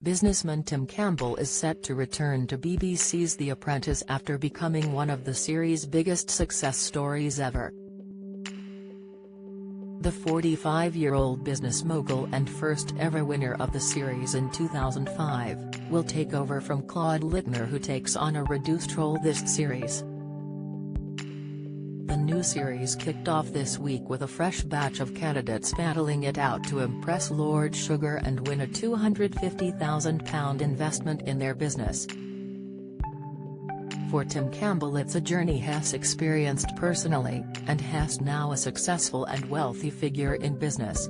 Businessman Tim Campbell is set to return to BBC's The Apprentice after becoming one of the series' biggest success stories ever. The 45-year-old business mogul and first-ever winner of the series in 2005, will take over from Claude Littner, who takes on a reduced role this series. The new series kicked off this week with a fresh batch of candidates battling it out to impress Lord Sugar and win a £250,000 investment in their business. For Tim Campbell, it's a journey he's experienced personally, and he's now a successful and wealthy figure in business.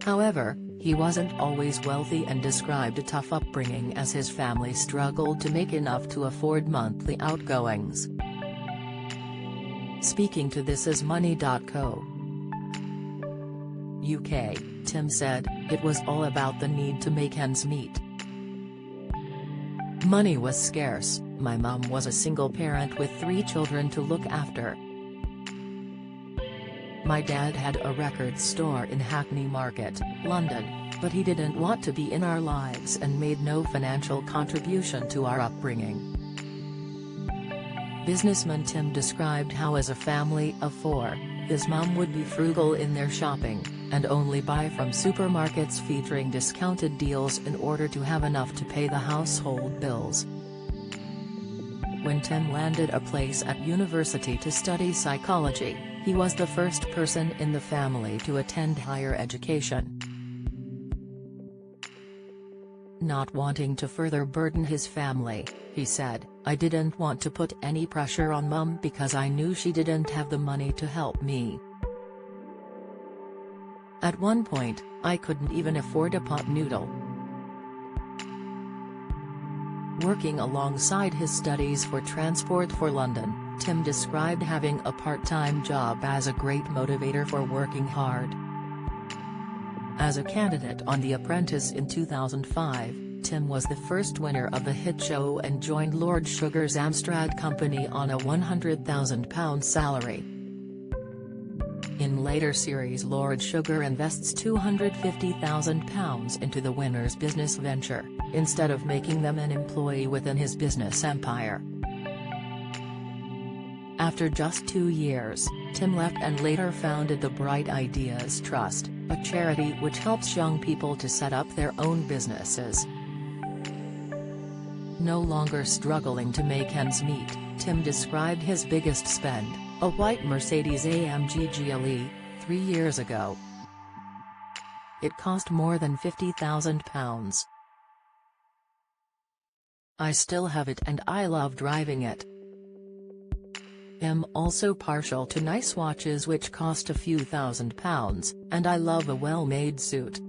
However, he wasn't always wealthy and described a tough upbringing as his family struggled to make enough to afford monthly outgoings. Speaking to thisismoney.co. UK, Tim said, "It was all about the need to make ends meet. Money was scarce, my mum was a single parent with 3 children to look after. My dad had a record store in Hackney Market, London, but he didn't want to be in our lives and made no financial contribution to our upbringing." Businessman Tim described how, as a family of 4, his mum would be frugal in their shopping, and only buy from supermarkets featuring discounted deals in order to have enough to pay the household bills. When Tim landed a place at university to study psychology, he was the first person in the family to attend higher education. Not wanting to further burden his family, he said, "I didn't want to put any pressure on Mum because I knew she didn't have the money to help me. At one point, I couldn't even afford a pot noodle." Working alongside his studies for Transport for London, Tim described having a part-time job as a great motivator for working hard. As a candidate on The Apprentice in 2005, Tim was the first winner of the hit show and joined Lord Sugar's Amstrad company on a £100,000 salary. In later series, Lord Sugar invests £250,000 into the winner's business venture, instead of making them an employee within his business empire. After just 2 years, Tim left and later founded the Bright Ideas Trust, a charity which helps young people to set up their own businesses. No longer struggling to make ends meet, Tim described his biggest spend, a white Mercedes-AMG GLE, 3 years ago. It cost more than £50,000. "I still have it and I love driving it. I'm also partial to nice watches which cost a few £1,000s, and I love a well-made suit."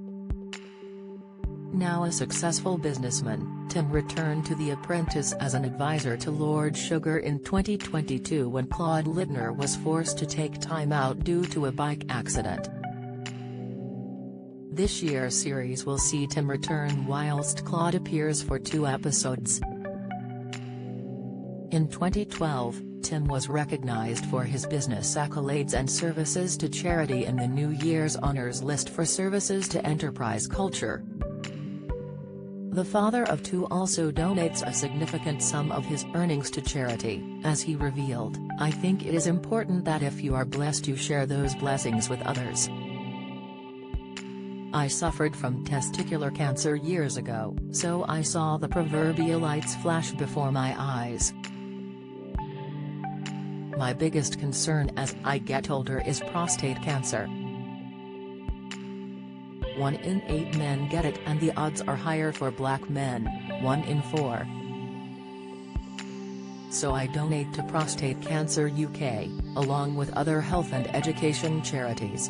Now a successful businessman, Tim returned to The Apprentice as an advisor to Lord Sugar in 2022 when Claude Littner was forced to take time out due to a bike accident. This year's series will see Tim return whilst Claude appears for 2 episodes. In 2012, Tim was recognized for his business accolades and services to charity in the New Year's Honours list for services to enterprise culture. The father of 2 also donates a significant sum of his earnings to charity, as he revealed, "I think it is important that if you are blessed you share those blessings with others. I suffered from testicular cancer years ago, so I saw the proverbial lights flash before my eyes. My biggest concern as I get older is prostate cancer. 1 in 8 men get it and the odds are higher for black men, 1 in 4. So I donate to Prostate Cancer UK, along with other health and education charities."